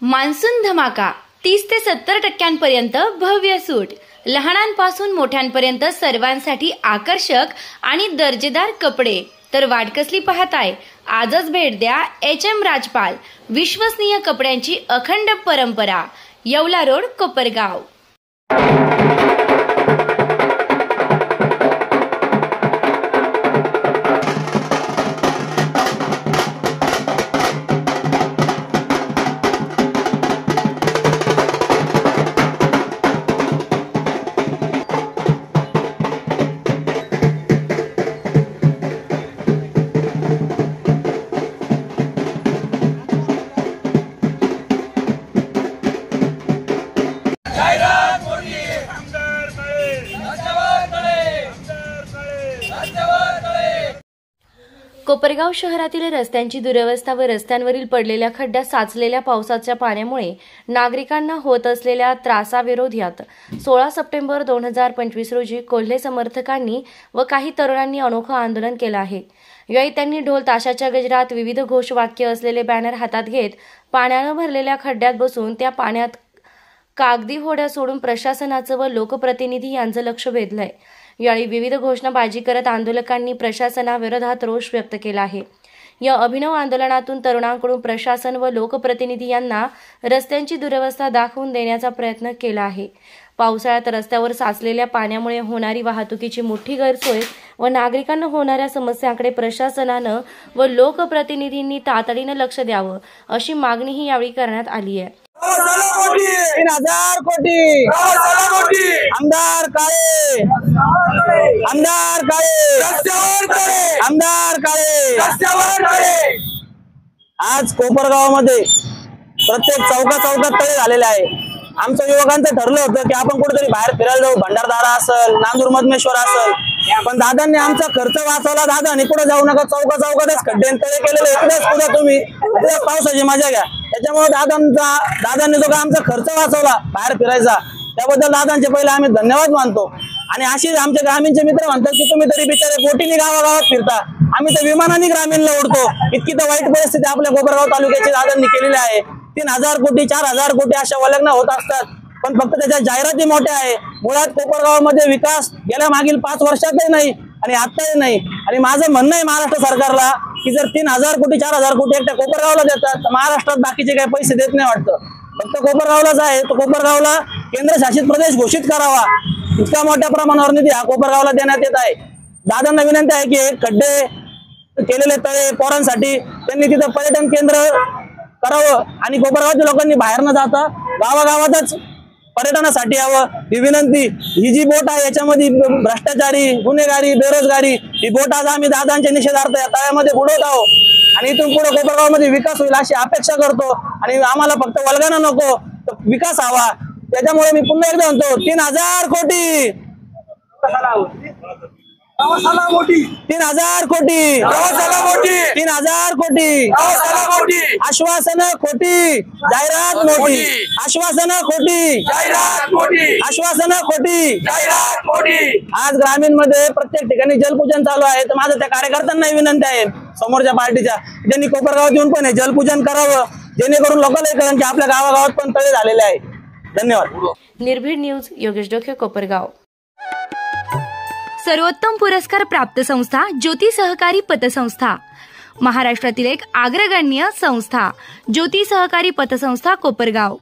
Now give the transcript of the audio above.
Monsoon धमाका 30 ते 70% भव्य सूट, लहानांपासून मोठ्यांपर्यंत सर्वांसाठी आकर्षक आणि दर्जेदार कपडे। तर वाट कसली पाहताय? आजच भेट द्या HM राजपाल, विश्वसनीय कपड्यांची अखंड परंपरा, येवला रोड, कोपरगाव। कोपरगाव शहरातील रस्त्यांची दुरवस्था व रस्त्यांवरील पडलेल्या खड्ड्यात साचलेल्या पावसाच्या पाण्यामुळे नागरिकांना होत असलेल्या त्रासाविरोधात 16 सप्टेंबर 2025 रोजी कोल्हे समर्थकांनी व काही तरुणांनी अनोखं आंदोलन केलं आहे। यावेळी त्यांनी ढोल ताशाच्या गजरात विविध घोषवाक्य असलेले बॅनर हातात घेत पाण्यानं भरलेल्या खड्ड्यात बसून त्या पाण्यात कागदी होड्या सोडून प्रशासनाचं व लोकप्रतिनिधी यांचं लक्ष वेधलंय। यावेळी विविध घोषणाबाजी करत आंदोलकांनी प्रशासनाविरोधात रोष व्यक्त केला आहे। या अभिनव आंदोलनातून तरुणांकडून प्रशासन व लोकप्रतिनिधी यांना रस्त्यांची दुरवस्था दाखवून देण्याचा प्रयत्न केला आहे। पावसाळ्यात रस्त्यावर साचलेल्या पाण्यामुळे होणारी वाहतुकीची मोठी गैरसोय व नागरिकांना होणाऱ्या समस्यांकडे प्रशासनानं व लोकप्रतिनिधींनी तातडीनं लक्ष द्यावं अशी मागणीही यावेळी करण्यात आली आहे। 3000 कोटी आमदार काळे, आमदार काळे, आमदार काळे। आज कोपरगावामध्ये प्रत्येक चौकात तळे झालेले आहे। आमच्या युवकांचं ठरलं होतं की आपण कुठेतरी बाहेर फिरायला जाऊ, भंडारदारा असेल, नांदूर मधमेश्वर असेल, पण दादांनी आमचा खर्च वाचवला। दादांनी कुठे जाऊ नका, चौकातच खड्डे तळे केलेले, इकडेच पुढे तुम्ही पावसाची मजा घ्या। त्याच्यामुळे दादांनी जो का आमचा खर्च वाचवला बाहेर फिरायचा, त्याबद्दल दादांचे पहिले आम्ही धन्यवाद मानतो। आणि अशीच आमचे ग्रामीणचे मित्र म्हणतात की तुम्ही तरी बिचारे बोटीने गावागावात फिरता, आम्ही तर विमानाने ग्रामीणला उडतो। इतकी तर वाईट परिस्थिती आपल्या कोपरगाव तालुक्याची दादांनी केलेली आहे। 3000 कोटी 4000 कोटी अशा वलग्न होत असतात, पण फक्त त्याच्या जाहिराती मोठ्या आहे। मुळात कोपरगावमध्ये विकास गेल्या मागील 5 वर्षातही नाही आणि आताही नाही। आणि माझं म्हणणं आहे महाराष्ट्र सरकारला की जर 3000 कोटी 4000 कोटी एकट्या कोपरगावला देतात तर महाराष्ट्रात बाकीचे काही पैसे देत नाही वाटतं, फक्त कोपरगावलाच आहे। तो कोपरगावला केंद्रशासित प्रदेश घोषित करावा, इतका मोठ्या प्रमाणावर निधी हा कोपरगावला देण्यात येत आहे। दादांना विनंती आहे की खड्डे केलेले तळे पोरांसाठी त्यांनी तिथं पर्यटन केंद्र करावं आणि कोपरगावच्या लोकांनी बाहेर न जाता गावागावातच पर्यटनासाठी यावं ही विनंती। ही जी बोट आहे याच्यामध्ये भ्रष्टाचारी, गुन्हेगारी, बेरोजगारी ही बोट आज आम्ही दादांच्या निषेधार्थ या तळ्यामध्ये बुडवत आहोत आणि इथून पुढे कोपरगावमध्ये विकास होईल अशी अपेक्षा करतो। आणि आम्हाला फक्त वल्गना नको, तर विकास हवा। त्याच्यामुळे मी पुन्हा एकदा म्हणतो 3000 कोटी 3000 कोटी 3000 कोटी आश्वासन खोटी, जाहिरात मोठी, आश्वासन खोटी, आश्वासन खोटी। आज ग्रामीण मध्ये प्रत्येक ठिकाणी जलपूजन चालू आहे, तर माझं त्या कार्यकर्त्यांना विनंती आहे समोरच्या पार्टीच्या, त्यांनी कोपरगावात येऊन पण हे जलपूजन करावं, जेणेकरून लोकांना कळेल की आपल्या गावागावात पण तळे झालेले आहे। धन्यवाद। निर्भीड न्यूज, योगेश डोके, कोपरगाव। सर्वोत्तम पुरस्कार प्राप्त संस्था ज्योती सहकारी पतसंस्था, महाराष्ट्रातील एक अग्रगण्य संस्था ज्योती सहकारी पतसंस्था, कोपरगाव।